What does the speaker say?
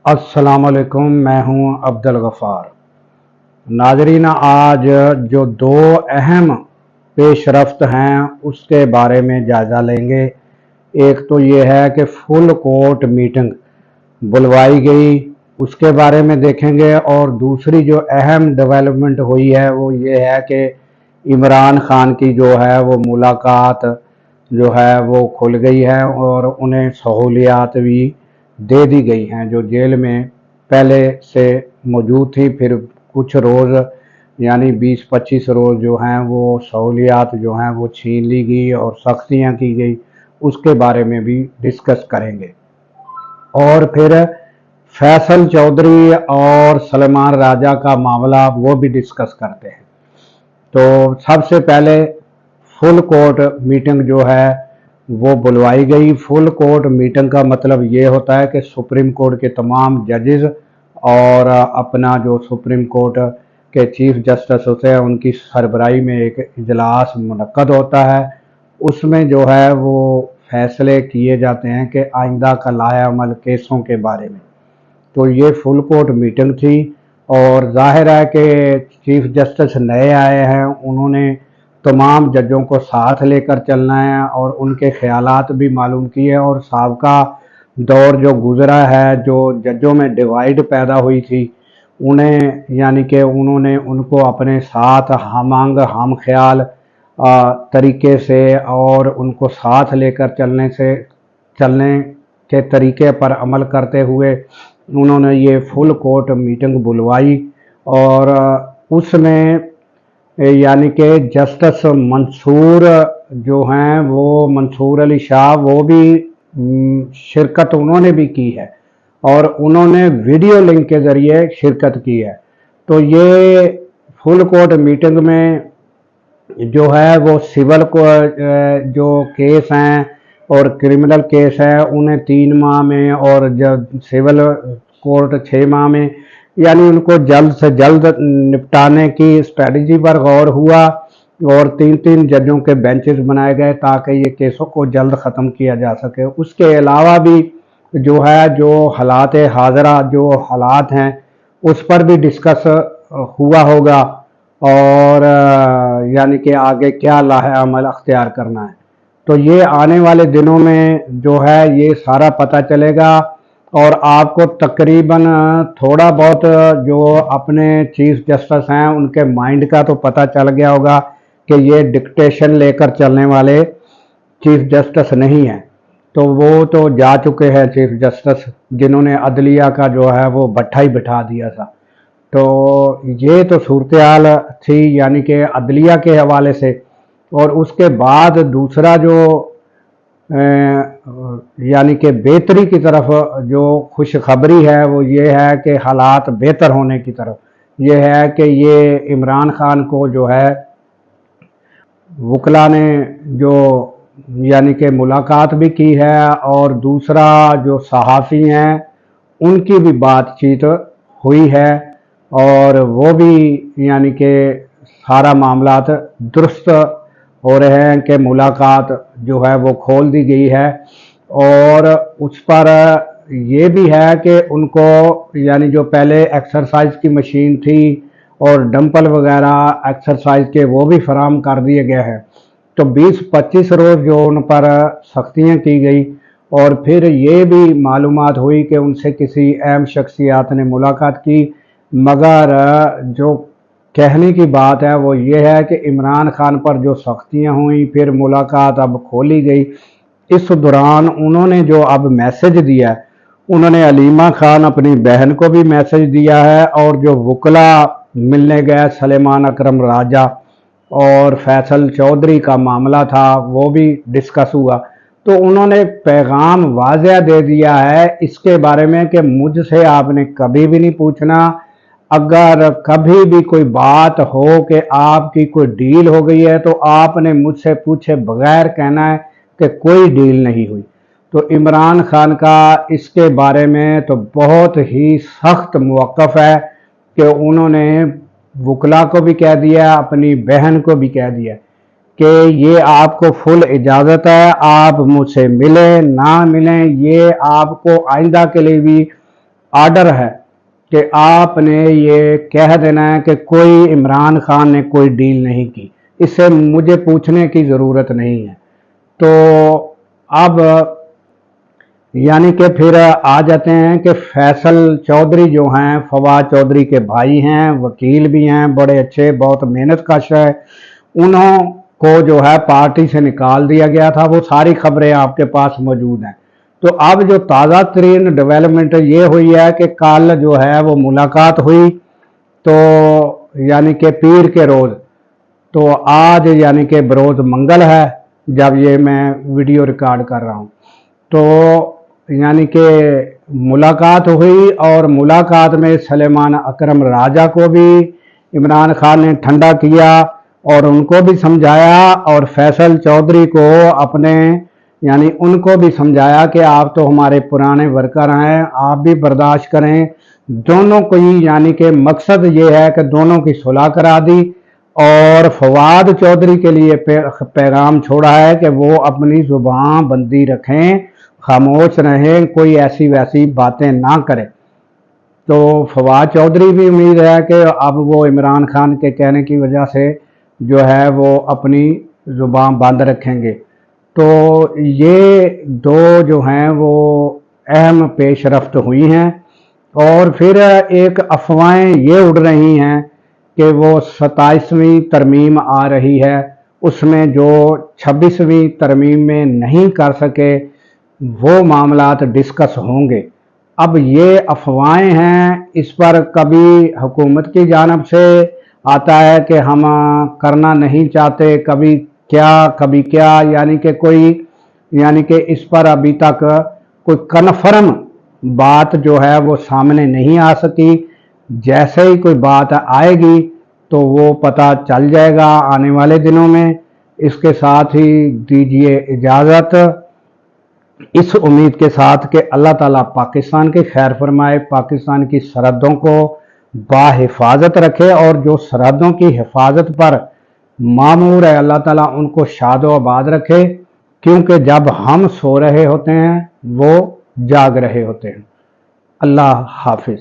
अस्सलाम वालेकुम। मैं हूं अब्दुल गफ़ार। नाज़रीन, आज जो दो अहम पेशरफ्त हैं उसके बारे में जायज़ा लेंगे। एक तो ये है कि फुल कोर्ट मीटिंग बुलवाई गई, उसके बारे में देखेंगे। और दूसरी जो अहम डेवलपमेंट हुई है वो ये है कि इमरान खान की जो है वो मुलाकात जो है वो खुल गई है और उन्हें सहूलियात भी दे दी गई हैं जो जेल में पहले से मौजूद थी। फिर कुछ रोज़ यानी 20-25 रोज़ जो हैं वो सहूलियात जो हैं वो छीन ली गई और सख्तियाँ की गई, उसके बारे में भी डिस्कस करेंगे। और फिर फैसल चौधरी और सलमान राजा का मामला वो भी डिस्कस करते हैं। तो सबसे पहले फुल कोर्ट मीटिंग जो है वो बुलवाई गई। फुल कोर्ट मीटिंग का मतलब ये होता है कि सुप्रीम कोर्ट के तमाम जजेस और अपना जो सुप्रीम कोर्ट के चीफ जस्टिस होते हैं उनकी सरबराही में एक इजलास मुनक्कद होता है। उसमें जो है वो फैसले किए जाते हैं कि आइंदा का लाहे अमल केसों के बारे में। तो ये फुल कोर्ट मीटिंग थी और जाहिर है कि चीफ जस्टिस नए आए हैं, उन्होंने तमाम जजों को साथ लेकर चलना है और उनके ख्यालात भी मालूम किए। और साबका दौर जो गुजरा है, जो जजों में डिवाइड पैदा हुई थी, उन्हें यानी कि उन्होंने उनको अपने साथ हम आंग हम ख्याल तरीके से और उनको साथ लेकर चलने के तरीके पर अमल करते हुए उन्होंने ये फुल कोर्ट मीटिंग बुलवाई। और उसमें यानी कि जस्टिस मंसूर जो हैं वो मंसूर अली शाह वो भी शिरकत उन्होंने भी की है और उन्होंने वीडियो लिंक के ज़रिए शिरकत की है। तो ये फुल कोर्ट मीटिंग में जो है वो सिविल को जो केस हैं और क्रिमिनल केस है उन्हें 3 माह में और जब सिविल कोर्ट 6 माह में, यानी उनको जल्द से जल्द निपटाने की स्ट्रेटजी पर गौर हुआ और 3-3 जजों के बेंचेस बनाए गए ताकि ये केसों को जल्द ख़त्म किया जा सके। उसके अलावा भी जो है जो हालात हाज़रा जो हालात हैं उस पर भी डिस्कस हुआ होगा और यानी कि आगे क्या लाहे अमल अख्तियार करना है। तो ये आने वाले दिनों में जो है ये सारा पता चलेगा और आपको तकरीबन थोड़ा बहुत जो अपने चीफ जस्टिस हैं उनके माइंड का तो पता चल गया होगा कि ये डिक्टेशन लेकर चलने वाले चीफ जस्टिस नहीं हैं। तो वो तो जा चुके हैं चीफ जस्टिस जिन्होंने अदलिया का जो है वो भट्ठा ही बिठा दिया था। तो ये तो सूरत हाल थी यानी कि अदलिया के हवाले से। और उसके बाद दूसरा जो यानी कि बेहतरी की तरफ जो खुशखबरी है वो ये है कि हालात बेहतर होने की तरफ ये है कि ये इमरान खान को जो है वकला ने जो यानी कि मुलाकात भी की है और दूसरा जो सहाफ़ी हैं उनकी भी बातचीत हुई है और वो भी यानी कि सारा मामलात दुरुस्त हो रहे हैं कि मुलाकात जो है वो खोल दी गई है। और उस पर ये भी है कि उनको यानी जो पहले एक्सरसाइज की मशीन थी और डंपल वगैरह एक्सरसाइज के वो भी फराम कर दिए गए हैं। तो 20-25 रोज़ जो उन पर सख्तियाँ की गई और फिर ये भी मालूमात हुई कि उनसे किसी अहम शख्सियात ने मुलाकात की। मगर जो कहने की बात है वो ये है कि इमरान खान पर जो सख्तियाँ हुई फिर मुलाकात अब खोली गई, इस दौरान उन्होंने जो अब मैसेज दिया है, उन्होंने अलीमा खान अपनी बहन को भी मैसेज दिया है और जो वकला मिलने गए सलेमान अकरम राजा और फैसल चौधरी का मामला था वो भी डिस्कस हुआ। तो उन्होंने पैगाम वाज़ेह दे दिया है इसके बारे में कि मुझसे आपने कभी भी नहीं पूछना, अगर कभी भी कोई बात हो कि आपकी कोई डील हो गई है तो आपने मुझसे पूछे बगैर कहना है कि कोई डील नहीं हुई। तो इमरान खान का इसके बारे में तो बहुत ही सख्त मौक़िफ़ है कि उन्होंने वकला को भी कह दिया, अपनी बहन को भी कह दिया कि ये आपको फुल इजाज़त है, आप मुझसे मिलें ना मिलें ये आपको आइंदा के लिए भी आर्डर है कि आपने ये कह देना है कि कोई इमरान खान ने कोई डील नहीं की, इससे मुझे पूछने की ज़रूरत नहीं है। तो अब यानी कि फिर आ जाते हैं कि फैसल चौधरी जो हैं, फवाद चौधरी के भाई हैं, वकील भी हैं, बड़े अच्छे, बहुत मेहनत कश है, उन्हों को जो है पार्टी से निकाल दिया गया था। वो सारी खबरें आपके पास मौजूद हैं। तो अब जो ताज़ा तरीन डेवलपमेंट ये हुई है कि कल जो है वो मुलाकात हुई, तो यानी कि पीर के रोज़, तो आज यानी कि बरोज़ मंगल है जब ये मैं वीडियो रिकॉर्ड कर रहा हूँ। तो यानी कि मुलाकात हुई और मुलाकात में सलेमान अकरम राजा को भी इमरान खान ने ठंडा किया और उनको भी समझाया, और फैसल चौधरी को अपने यानी उनको भी समझाया कि आप तो हमारे पुराने वर्कर हैं, आप भी बर्दाश्त करें। दोनों को ही यानी कि मकसद ये है कि दोनों की सुलह करा दी, और फवाद चौधरी के लिए पैगाम छोड़ा है कि वो अपनी ज़ुबान बंदी रखें, खामोश रहें, कोई ऐसी वैसी बातें ना करें। तो फवाद चौधरी भी उम्मीद है कि अब वो इमरान खान के कहने की वजह से जो है वो अपनी ज़ुबान बंद रखेंगे। तो ये दो जो हैं वो अहम पेशरफ्त हुई हैं। और फिर एक अफवाहें ये उड़ रही हैं कि वो 27वीं तरमीम आ रही है, उसमें जो 26वीं तरमीम में नहीं कर सके वो मामलात डिस्कस होंगे। अब ये अफवाहें हैं, इस पर कभी हुकूमत की जानिब से आता है कि हम करना नहीं चाहते, कभी क्या, यानी कि कोई यानी कि इस पर अभी तक कोई कन्फर्म बात जो है वो सामने नहीं आ सकी। जैसे ही कोई बात आएगी तो वो पता चल जाएगा आने वाले दिनों में। इसके साथ ही दीजिए इजाज़त, इस उम्मीद के साथ कि अल्लाह ताला पाकिस्तान की खैर फरमाए, पाकिस्तान की सरहदों को बाहिफाजत रखे, और जो सरहदों की हिफाजत पर मामूर है अल्लाह ताला उनको शादो आबाद रखे, क्योंकि जब हम सो रहे होते हैं वो जाग रहे होते हैं। अल्लाह हाफिज़।